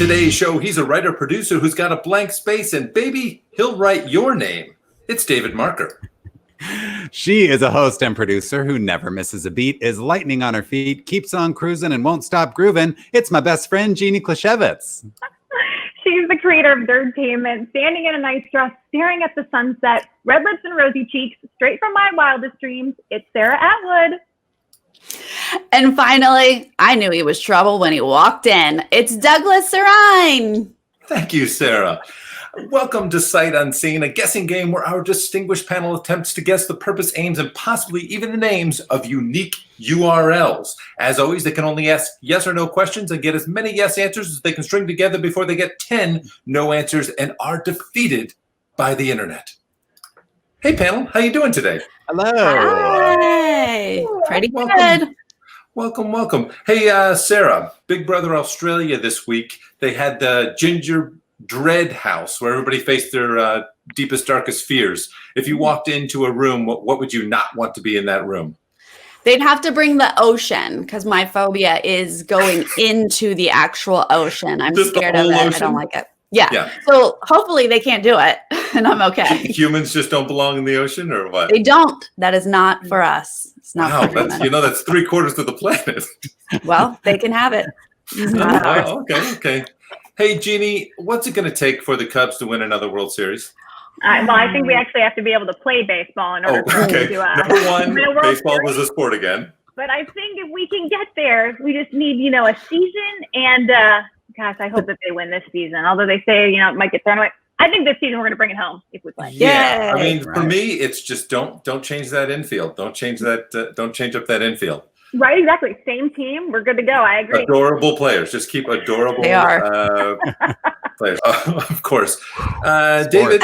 today's show, he's a writer-producer who's got a blank space, and baby, he'll write your name. It's David Marker. She is a host and producer who never misses a beat, is lightning on her feet, keeps on cruising, and won't stop grooving. It's my best friend, Jeannie Klisiewicz. She's the creator of Nerdtainment, standing in a nice dress, staring at the sunset, red lips and rosy cheeks, straight from my wildest dreams. It's Sarah Atwood. And finally, I knew he was trouble when he walked in. It's Douglas Sarine. Thank you, Sarah. Welcome to Sight Unseen, a guessing game where our distinguished panel attempts to guess the purpose, aims, and possibly even the names of unique URLs. As always, they can only ask yes or no questions and get as many yes answers as they can string together before they get 10 no answers and are defeated by the internet. Hey, panel, how you doing today? Hello. Hi. Pretty good. Welcome. Hey, Sarah, Big Brother Australia this week, they had the Ginger Dread House where everybody faced their deepest, darkest fears. If you walked into a room, what would you not want to be in that room? They'd have to bring the ocean because my phobia is going into the actual ocean. I'm Just scared the of it. whole I ocean? don't like it. Yeah. Yeah. So hopefully they can't do it and I'm okay. Humans just don't belong in the ocean, or what? They don't. That is not for us. It's not Wow, for that's, humans. that's 3/4 of the planet. Well, they can have it. It's not ours. Oh, okay. Hey, Jeannie, what's it going to take for the Cubs to win another World Series? Well, I think we actually have to be able to play baseball in order for us okay. to Number one, win a World baseball Series. was a sport again. But I think if we can get there, we just need, a season. And gosh, I hope that they win this season. Although they say, it might get thrown away. I think this season we're going to bring it home if we play. Yeah, Yay. I mean, for me, it's just don't change that infield. Don't change that. Don't change up that infield. Right, exactly. Same team. We're good to go. I agree. Adorable players. Just keep adorable They are. players. Of course. David.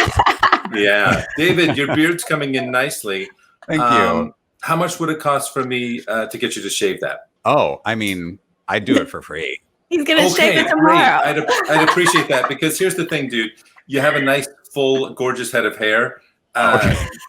Yeah, David, your beard's coming in nicely. Thank you. How much would it cost for me to get you to shave that? Oh, I mean, I do it for free. He's going to shave it great. tomorrow. I'd appreciate that because here's the thing, dude. You have a nice, full, gorgeous head of hair.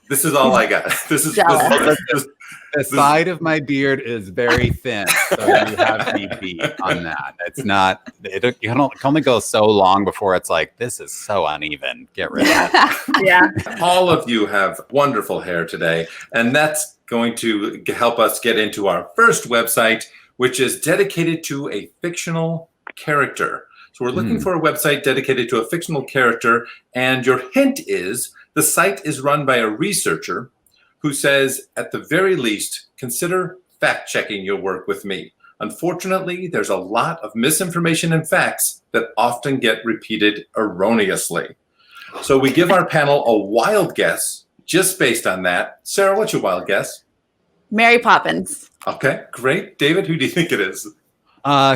This is all I got. The side of my beard is very thin, so you have me beat on that. It's not. You can only go so long before it's like, this is so uneven. Get rid of it. Yeah. All of you have wonderful hair today, and that's going to help us get into our first website, which is dedicated to a fictional character. So we're looking for a website dedicated to a fictional character, and your hint is the site is run by a researcher who says, at the very least, consider fact-checking your work with me. Unfortunately, there's a lot of misinformation and facts that often get repeated erroneously. So we give our panel a wild guess just based on that. Sarah, what's your wild guess? Mary Poppins. Okay, great. David, who do you think it is?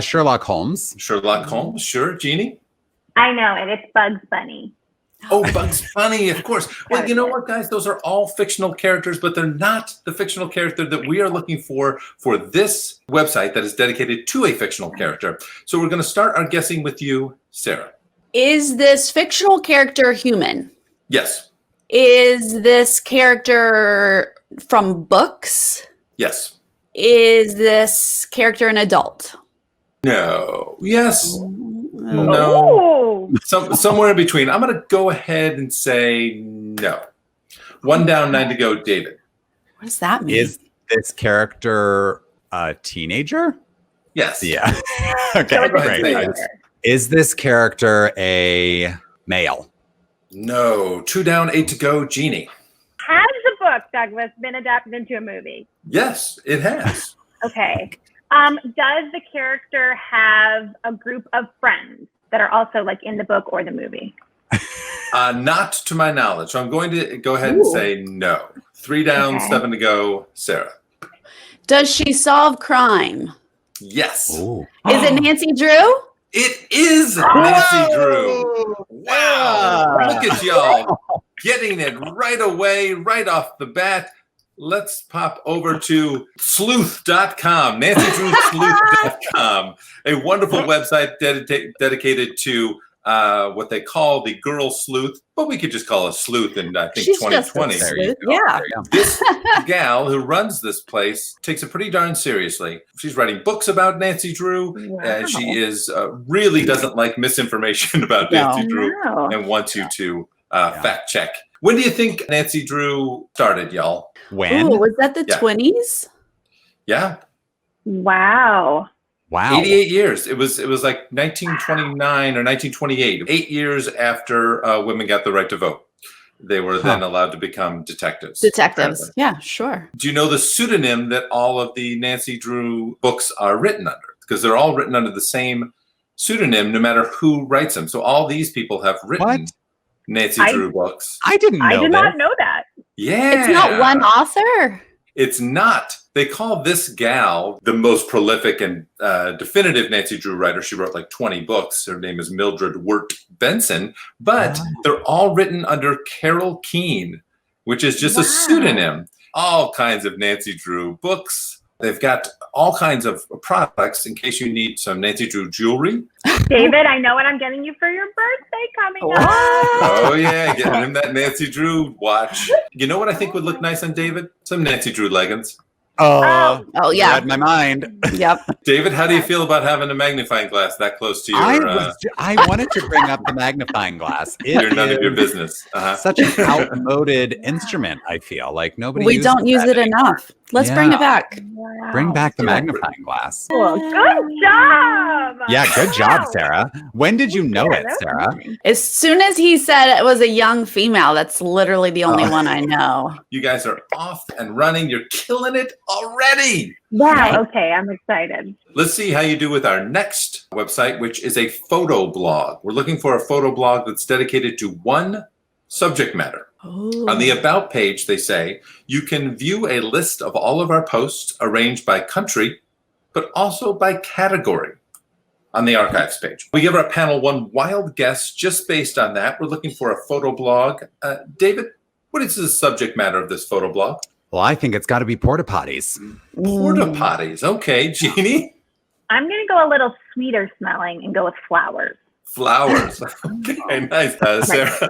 Sherlock Holmes. Sherlock Holmes, sure. Jeannie? I know, and it's Bugs Bunny. Oh, Bugs Bunny, of course. Well, you know what, guys? Those are all fictional characters, but they're not the fictional character that we are looking for this website that is dedicated to a fictional character. So we're going to start our guessing with you, Sarah. Is this fictional character human? Yes. Is this character from books? Yes. Is this character an adult? No. Yes. No. Oh. Somewhere in between. I'm going to go ahead and say no. 1 down, 9 to go, David. What does that mean? Is this character a teenager? Yes. Yeah. Okay, So it's a great. teenager. Is this character a male? No. 2 down, 8 to go, Jeannie. Has the book, Douglas, been adapted into a movie? Yes, it has. Okay. Does the character have a group of friends that are also like in the book or the movie? Not to my knowledge. So I'm going to go ahead and say no. 3 down, Okay. 7 to go, Sarah. Does she solve crime? Yes. Ooh. Is it Nancy Drew? It is Nancy Drew. Wow. Look at y'all getting it right away, right off the bat. Let's pop over to sleuth.com, NancyDrewSleuth.com, a wonderful website dedicated to what they call the girl sleuth, but we could just call her sleuth in, I think, She's 2020. just a sleuth. Yeah. This gal who runs this place takes it pretty darn seriously. She's writing books about Nancy Drew. Wow. She is really doesn't like misinformation about Nancy Drew No. and wants you to fact check. When do you think Nancy Drew started, y'all? When? Ooh, was that the Yeah. 20s? Yeah, Wow. Wow. 88 years. It was like 1929 or 1928. 8 years after women got the right to vote. They were then allowed to become detectives. Detectives. apparently. Yeah, sure. Do you know the pseudonym that all of the Nancy Drew books are written under? Because they're all written under the same pseudonym, no matter who writes them. So all these people have written Nancy Drew books. I didn't know I did this. not know that. Yeah. It's not one author. It's not. They call this gal the most prolific and definitive Nancy Drew writer. She wrote like 20 books. Her name is Mildred Wirt Benson, but they're all written under Carol Keene, which is just a pseudonym. All kinds of Nancy Drew books. They've got all kinds of products in case you need some Nancy Drew jewelry. David, I know what I'm getting you for your birthday coming up. Oh, yeah, getting him that Nancy Drew watch. You know what I think would look nice on David? Some Nancy Drew leggings. Oh, Oh, yeah. read my mind. Yep. David, how do you feel about having a magnifying glass that close to your... I wanted to bring up the magnifying glass. You're none of your is business. such an outmoded instrument, I feel. Like nobody We uses don't use that it anymore. enough. Let's bring it back. Wow. Bring back the Yeah. magnifying glass. Cool. Good job. Yeah, good job, Wow. Sarah. When did you know Yeah, it, that was Sarah? amazing. As soon as he said it was a young female, that's literally the only one I know. You guys are off and running. You're killing it already. Wow. Okay, I'm excited. Let's see how you do with our next website, which is a photo blog. We're looking for a photo blog that's dedicated to one subject matter. Ooh. On the About page, they say, you can view a list of all of our posts arranged by country, but also by category on the Archives page. We give our panel one wild guess just based on that. We're looking for a photo blog. David, what is the subject matter of this photo blog? Well, I think it's got to be porta potties. Porta potties. Okay, Jeannie. I'm going to go a little sweeter smelling and go with flowers. Flowers. Okay, nice. Sarah.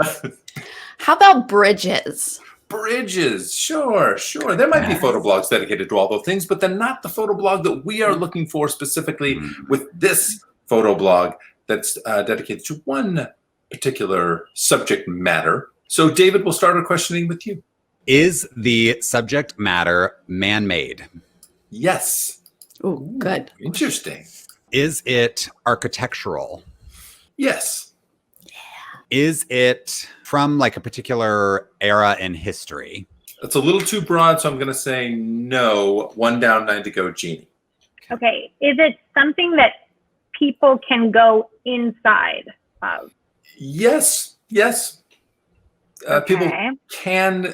How about bridges? Bridges. Sure. There might be photo blogs dedicated to all those things, but they're not the photo blog that we are looking for specifically with this photo blog that's dedicated to one particular subject matter. So, David, we'll start our questioning with you. Is the subject matter man-made? Yes. Ooh, good. Interesting. Is it architectural? Yes. Is it from like a particular era in history? It's a little too broad, so I'm going to say no. 1 down, 9 to go, Jeannie. Okay. Is it something that people can go inside of? Yes. People Okay. can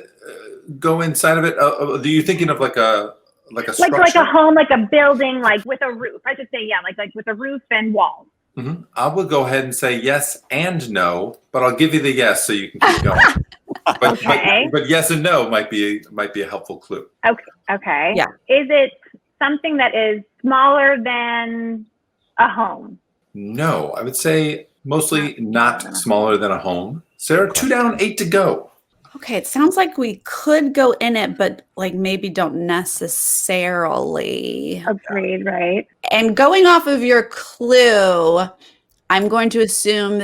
go inside of it. Are you thinking of like a structure? Like a home, like a building, like with a roof. I should say, yeah, like with a roof and walls. Mm-hmm. I will go ahead and say yes and no, but I'll give you the yes so you can keep going. but yes and no might be a helpful clue. Okay. Yeah. Is it something that is smaller than a home? No, I would say mostly not smaller than a home. Sarah, 2 down, 8 to go. Okay, it sounds like we could go in it, but like maybe don't necessarily. Agreed, right? And going off of your clue, I'm going to assume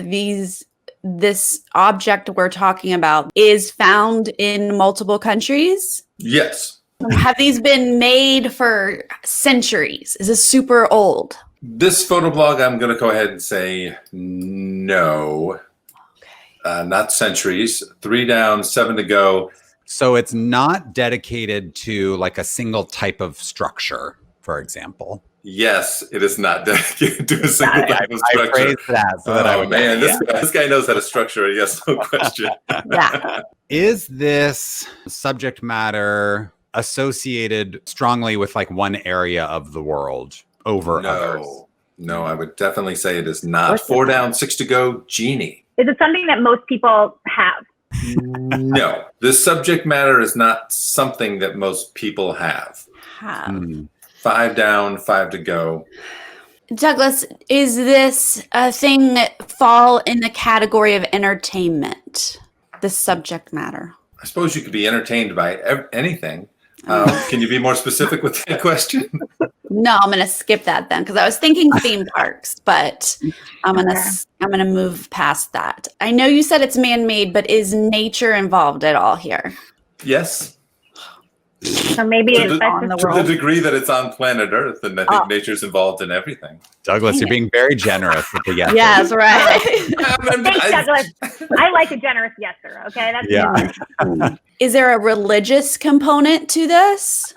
this object we're talking about is found in multiple countries. Yes. Have these been made for centuries? Is this super old? This photo blog, I'm going to go ahead and say no. Not centuries. 3 down, 7 to go. So it's not dedicated to like a single type of structure, for example. Yes, it is not dedicated to a single type of I structure. phrased that so that I would man, know. this guy knows how to structure a yes/no question. Yeah. Is this subject matter associated strongly with like one area of the world over others? No, I would definitely say it is not. 4 down, 6 to go, Jeannie. Is it something that most people have? No, this subject matter is not something that most people have. 5 down, 5 to go. Douglas, is this a thing that fall in the category of entertainment? The subject matter. I suppose you could be entertained by anything. Can you be more specific with that question? No, I'm going to skip that then because I was thinking theme parks, but I'm going to move past that. I know you said it's man-made, but is nature involved at all here? Yes. So maybe it's on the To world. the degree that it's on planet Earth, and I think nature's involved in everything. Douglas, you're being very generous with the yes. Yes, right. Thanks, Douglas. I like a generous yeser. Okay, that's Yeah. Is there a religious component to this?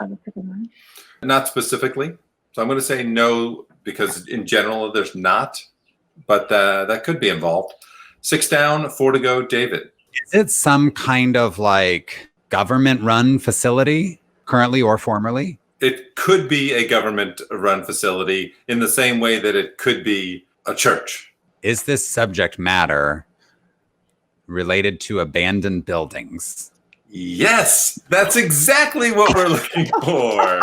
Not specifically. So I'm going to say no, because in general, there's not. But that could be involved. 6 down, 4 to go, David. Is it some kind of like government-run facility, currently or formerly? It could be a government-run facility in the same way that it could be a church. Is this subject matter related to abandoned buildings? Yes, that's exactly what we're looking for.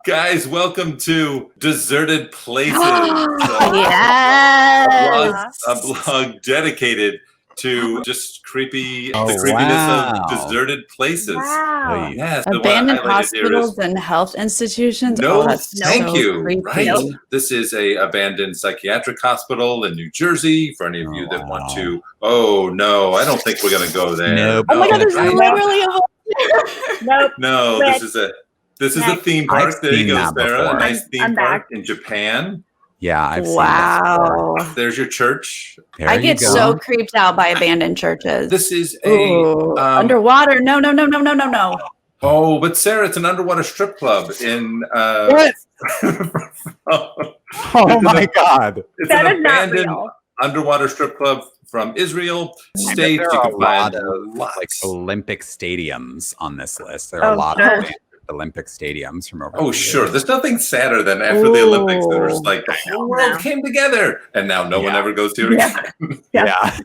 Guys, welcome to Deserted Places. Yes. A blog dedicated to just creepy, Oh, the creepiness wow. of deserted places. Wow. Yes, the one I Abandoned highlighted here is hospitals and health institutions. No, that's thank so you. creepy. Right. This is a abandoned psychiatric hospital in New Jersey. For any of you that want to, oh no, I don't think we're going to go there. Nope. Oh my God, there's right? literally a Nope. No, But- this is a theme park. I've There you seen go, that Sarah. before. A nice theme I'm park back. in Japan. Yeah, I've seen Wow. There's your church. this. There I you get go. so creeped out by abandoned churches. This is Ooh, underwater. No. Oh, but Sarah, it's an underwater strip club in. What? Oh my God. It's That an is not abandoned real. underwater strip club from Israel. I bet States there you are can a lot find of lots. like Olympic stadiums on this list. There are Oh, a lot sure. of Olympic stadiums from over. Oh, the sure. years. There's nothing sadder than after the Olympics. There was Ooh. like the whole world No. came together, and now no one Yeah. ever goes to it Yeah. again. Yeah.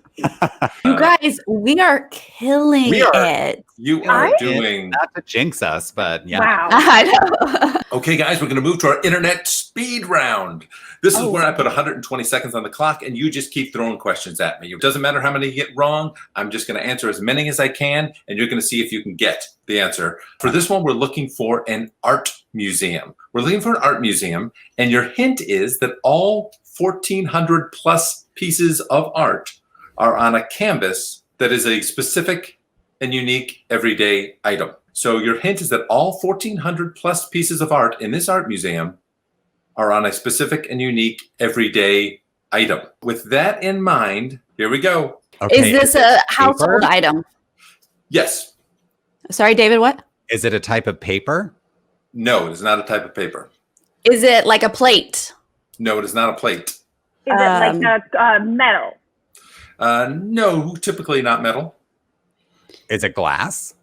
You guys, we are killing We are. it. You are Right? doing Not to jinx us, but yeah. Wow. I know. okay, guys. We're going to move to our internet speed round. This is Oh. where I put 120 seconds on the clock, and you just keep throwing questions at me. It doesn't matter how many you get wrong. I'm just going to answer as many as I can, and you're going to see if you can get the answer. For this one, we're looking for an art museum. We're looking for an art museum, and your hint is that all 1,400 plus pieces of art are on a canvas that is a specific and unique everyday item. So your hint is that all 1,400 plus pieces of art in this art museum are on a specific and unique everyday item. With that in mind, here we go. Is this a household paper? item? Yes. Sorry, David, what? Is it a type of paper? No, it is not a type of paper. Is it like a plate? No, it is not a plate. Is it like metal? No, typically not metal. Is it glass?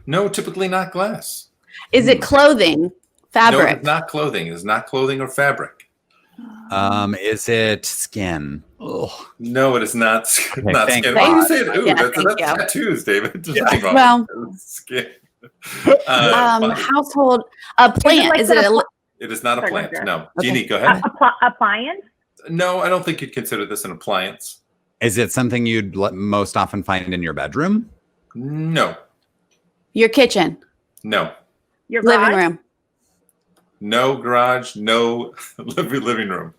No, typically not glass. Is it clothing? No, Fabric? it's not clothing. It is not clothing or fabric. Is it skin? Ugh. No, it is not. Not thank skin. God. Why are you saying, ooh, Yeah, that's thank you. tattoos, David. There's Yeah. nothing wrong Well- with skin. Fine. Household, a plant. like Is it a, It is not a Sorry, plant. Sarah. No. Okay. Jeannie, go ahead. Appliance? No, I don't think you'd consider this an appliance. Is it something you'd most often find in your bedroom? No. your kitchen? No. Your Living garage? room? No garage, no living room.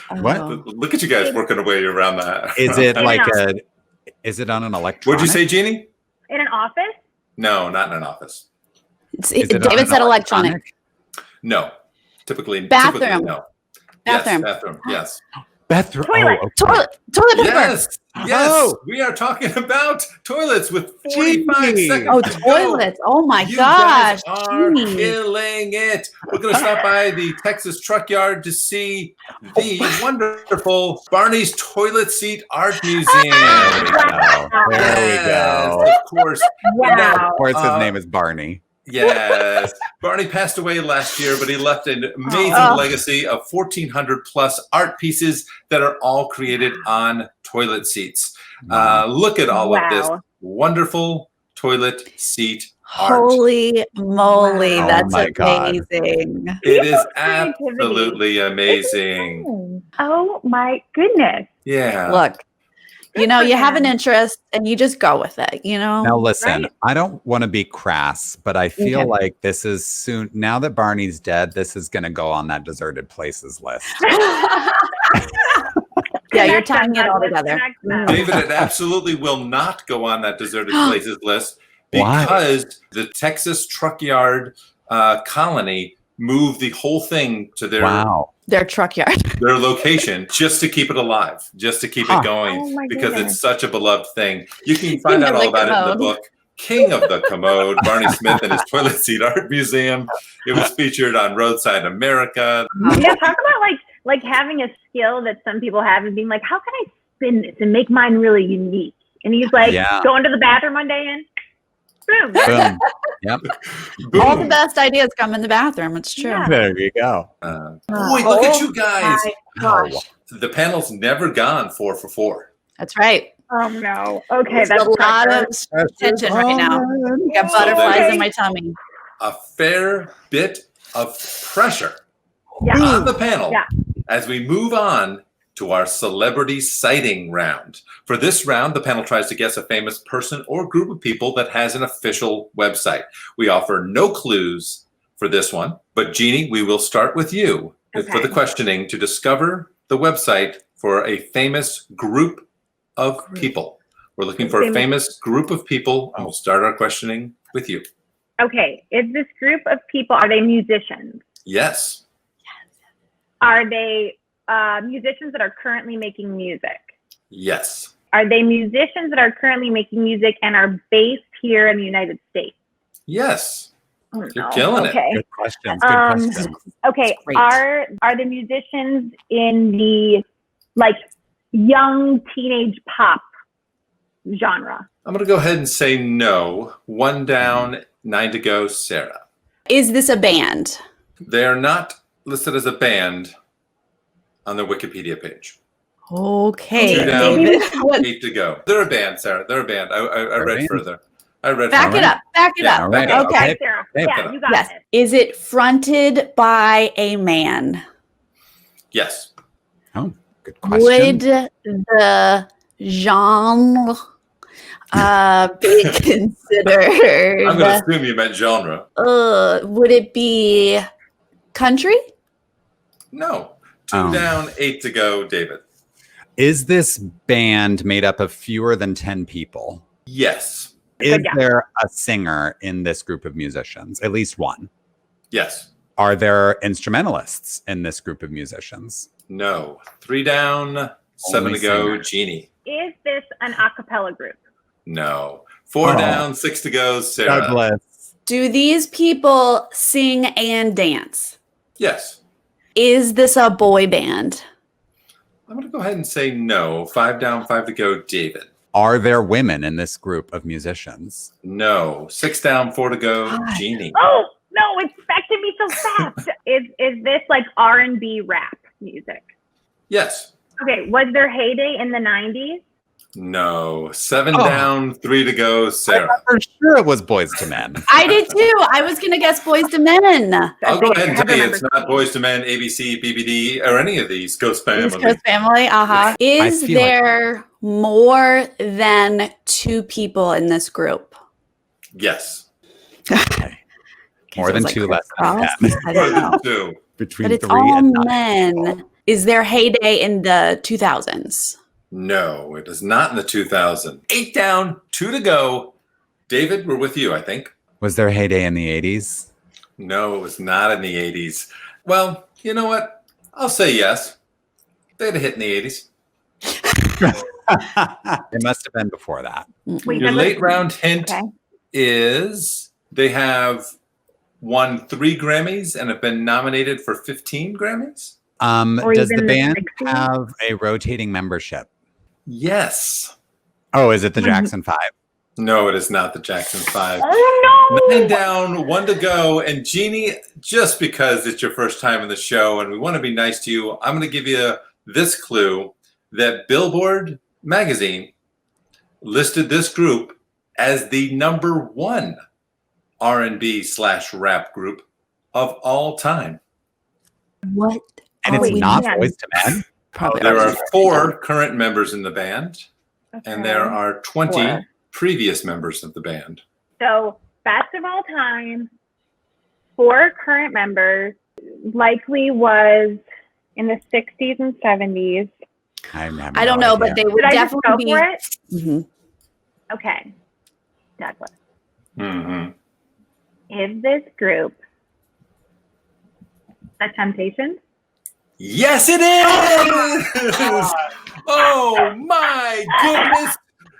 What? Oh. Look at you guys working away around that. Is it Yeah. like is it on an electronic? What'd you say, Jeannie? In an office? No, not in an office. Is it on David an said electronic. No. Typically Bathroom. no. Bathroom. Yes, bathroom. Yes. Bathroom. Toilet. Oh, okay. Toilet paper. Yes. Yes. Oh. We are talking about toilets with 45 Jeannie. seconds. Oh, to go. toilets. Oh my You gosh. guys are Jeannie. killing it. We're going to stop by the Texas Truck Yard to see the wonderful Barney's Toilet Seat Art Museum. Oh, there we go. Yes, of course. Wow. Of course, his Uh, name is Barney. Yes. Barney passed away last year, but he left an amazing Oh. legacy of 1,400 plus art pieces that are all created on toilet seats. Look at all of this Wow. wonderful toilet seat art. Holy moly, Wow. that's Oh my God. amazing. It is Creativity. absolutely amazing. Oh my goodness. Yeah. Look, you Good know, for you have an him. interest and you just go with it, you know? Now listen, Right. I don't want to be crass, but I feel Okay. like this is soon. Now that Barney's dead, this is going to go on that deserted places list. Yeah, you're Connect them, tying it all Douglas, together. connect them. David, it absolutely will not go on that deserted places list Why? because the Texas truck yard colony moved the whole thing to Wow. Their truck yard. their location just to keep it alive, just to keep Huh. it going, Oh my because goodness. it's such a beloved thing. You can find King out of all the about it in the Commode. book King of the Commode, Barney Smith and his Toilet Seat Art Museum. It was featured on Roadside America. Yeah, talk about like having a skill that some people have and being like, how can I spin this and make mine really unique? And he's like, Yeah. going to the bathroom one day and boom. Boom. Yep. All the Boom. best ideas come in the bathroom. It's true. Yeah. There you go. Boy, look at you guys. Oh, The panel's never gone 4 for 4. That's right. Oh no. Okay, There's that's a lot pressure. of tension right now. I got So butterflies there's- in my tummy. A fair bit of pressure Yeah. on the panel Yeah. as we move on to our celebrity sighting round. For this round, the panel tries to guess a famous person or group of people that has an official website. We offer no clues for this one, but Jeannie, we will start with you for Okay. the questioning to discover the website for a famous group of people. We're looking for a famous group of people, and we'll start our questioning with you. Okay, is this group of people, are they musicians? Yes. Are they musicians that are currently making music? Yes. Are they musicians that are currently making music and are based here in the United States? Yes. Oh, You're no. killing it. Okay. good questions. Good Um, questions. Okay, That's great. are the musicians in the like young teenage pop genre? I'm going to go ahead and say no. 1 down, 9 to go, Sarah. Is this a band? They're not listed as a band on their Wikipedia page. Okay, 2 down, David. What- 8 to go. They're a band, Sarah. They're a band. I They're a read band. further. I read Back further. it up. Back it Yeah, up. right. Okay. Okay. Sarah. Okay. Yeah, you got Yes. it. Is it fronted by a man? Yes. Oh, good question. Would the genre be considered? I'm going to assume you meant genre. Would it be country? No. 2 Oh. down, 8 to go, David. Is this band made up of fewer than 10 people? Yes. Is Good guess. there a singer in this group of musicians? At least one. Yes. Are there instrumentalists in this group of musicians? No. 3 down, 7 Only to go, singer. Jeannie. Is this an a cappella group? No. 4 Oh. down, 6 to go, Sarah. Douglas. Do these people sing and dance? Yes. Is this a boy band? I'm going to go ahead and say no. 5 down, 5 to go, David. Are there women in this group of musicians? No. 6 down, 4 to go, God. Jeannie. Oh no, it's back to me so fast. is this like R&B rap music? Yes. Okay, was there heyday in the 90s? No. 7 Oh. down, 3 to go, I Sarah. thought for sure it was Boys to Men. I did too. I was gonna guess Boys to Men. I'll go ahead and tell you it's Remember- not Boys to Men, ABC, BBD, or any of the East Coast family. East Coast Family. Is feel like- there more than 2 people in this group? Yes. Okay. More than Sounds 2, Chris less than Cross. 10. I More don't than know. 2. Between But it's 3 all and 9. men. Is there heyday in the 2000s? No, it is not in the 2000s. 8 down, 2 to go. David, we're with you, I think. Was there heyday in the 80s? No, it was not in the 80s. Well, you know what? I'll say yes. They had a hit in the 80s. It must have been before that. Wait, Your Douglas- late round hint Okay. is they have won 3 Grammys and have been nominated for 15 Grammys? Or Does the even the band 60s? have a rotating membership? Yes. Oh, is it the Jackson 5? No, it is not the Jackson 5. Oh no! 9 down, 1 to go. And Jeannie, just because it's your first time in the show and we want to be nice to you, I'm going to give you this clue that Billboard magazine listed this group as the #1 R&B/rap group of all time? What? And it's wait, not yeah. Boyz II Men? Probably There are already 4 current members in the band, Okay. and there are 20 4. previous members of the band. So best of all time, 4 current members, likely was in the 60s and 70s. I don't know, but they would Should I just definitely go be. for it? Mhm. Okay. Douglas. Mm-hmm. Is this group The Temptations? Yes, it is! Oh my goodness!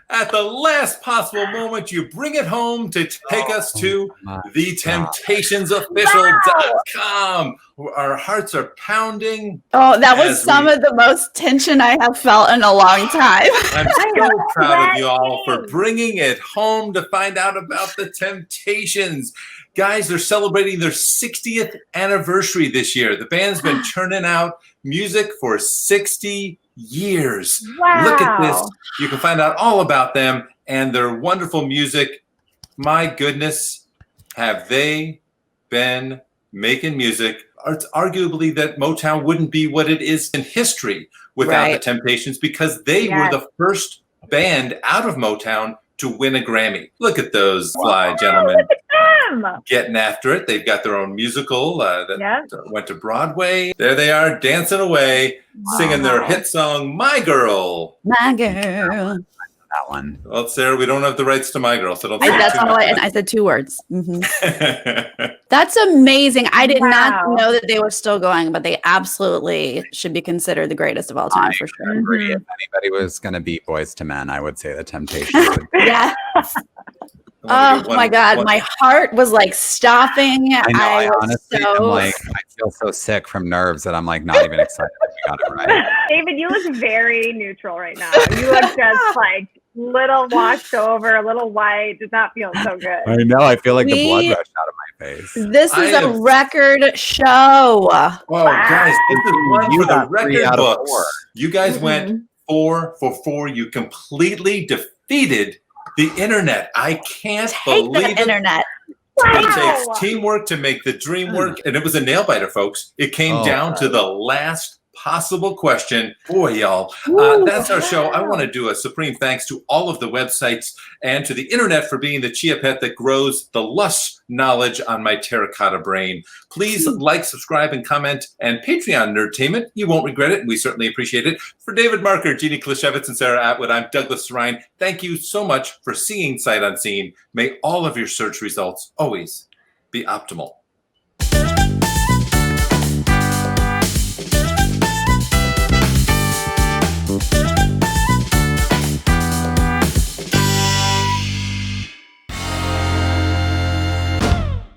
At the last possible moment, you bring it home to take us to thetemptationsofficial.com. Our hearts are pounding. Oh, that was As some we- of the most tension I have felt in a long time. I'm so proud of you all for bringing it home to find out about the Temptations. Guys, they're celebrating their 60th anniversary this year. The band's been churning out music for 60 years. Wow. Look at this. You can find out all about them and their wonderful music. My goodness, have they been making music? It's arguably that Motown wouldn't be what it is in history without the Right. Temptations, because they were the first band out of Motown to win a Grammy. Look at those fly gentlemen getting after it. They've got their own musical that went to Broadway. There they are, dancing away, singing their hit song, My Girl. My girl. That one. Well, Sarah, we don't have the rights to My Girl, so don't say That's too all much. I said 2 words. Mhm. That's amazing. I did not know that they were still going, but they absolutely should be considered the greatest of all time for sure. I agree. If anybody was going to beat Boyz II Men, I would say the Temptations. would be- Yeah. I wanna Oh get one- my God. one- My heart was like stopping. I know. I was honestly so- am like, I feel so sick from nerves that I'm like not even excited that we got it right. David, you look very neutral right now. You look just like little washed over, a little white. Does not feel so good. I know. I feel like the blood We- rushed out of my face. This is I a have- record show. Oh, guys, this is one You for the got 3 record out of books. 4. You guys went 4 for 4. You completely defeated the internet. I can't Take believe the it. internet. It takes teamwork to make the dream work. And it was a nail biter, folks. It came down to the last possible question. Boy, y'all. That's our show. I want to do a supreme thanks to all of the websites and to the internet for being the chia pet that grows the lush knowledge on my terracotta brain. Please like, subscribe, and comment. And Patreon Nerdtainment. You won't regret it. We certainly appreciate it. For David Marker, Jeannie Klisiewicz, and Sarah Atwood, I'm Douglas Ryan. Thank you so much for seeing Sight Unseen. May all of your search results always be optimal.